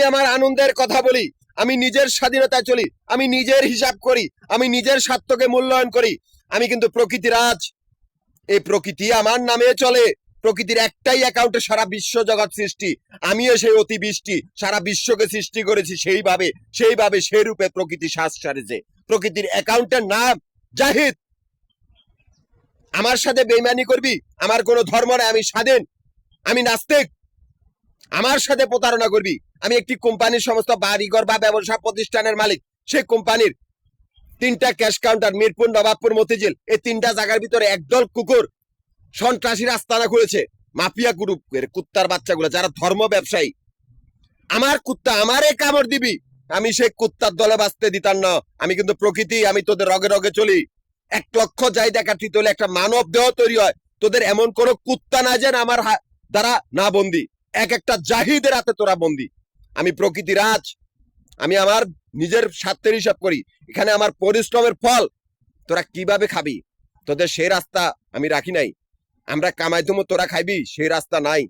আমার আনন্দের কথা বলি, আমি নিজের স্বাধীনতায় চলি, আমি নিজের হিসাব করি, আমি নিজের স্বার্থকে মূল্যায়ন করি। আমি কিন্তু প্রকৃতিরাজ, এই প্রকৃতি আমার নামে চলে। প্রকৃতির একটাই অ্যাকাউন্টে সারা বিশ্ব জগৎ সৃষ্টি, আমিও সেই অতি বৃষ্টি সারা বিশ্বকে সৃষ্টি করেছি। সেইভাবে সেই রূপে প্রকৃতি শ্বাস ছাড়েছে। প্রকৃতির অ্যাকাউন্টের নাম জাহিদ। আমার সাথে বেইমানি করবি, আমার কোনো ধর্ম নাই, আমি স্বাধীন, আমি নাস্তিক। আমার সাথে প্রতারণা করবি, আমি একটি কোম্পানির সমস্ত বাড়িঘর বা ব্যবসা প্রতিষ্ঠানের মালিক। সেই কোম্পানির 3টা ক্যাশ কাউন্টার, মিরপুর, নবাবপুর, মতিঝিল, এই 3টা জায়গার ভিতরে একদল কুকুর সন্ত্রাসীর আস্তানা খুলেছে। মাফিয়া গ্রুপের কুত্তার বাচ্চাগুলো, যারা ধর্ম ব্যবসায়ী। আমার কুত্তা আমারে কামড় দিবি, আমি সেই কুত্তার দলে বাঁচতে দিতাম না। আমি কিন্তু প্রকৃতি, আমি তোদের রগে রগে চলি। 1 লক্ষ যাই দেখাচ্ছি তোলে একটা মানব দেহ তৈরি হয়। তোদের এমন কোন কুত্তা না যেন আমার দ্বারা না বন্দি, একটা জাহিদের হাতে তোরা বন্দি। আমি প্রকৃতিরাজ, আমি আমার নিজের স্বার্থের হিসাব করি। এখানে আমার পরিশ্রমের ফল তোরা কিভাবে খাবি? তোদের সেই রাস্তা আমি রাখি নাই। আমরা কামাই তুমি, তোরা খাইবি, সেই রাস্তা নাই।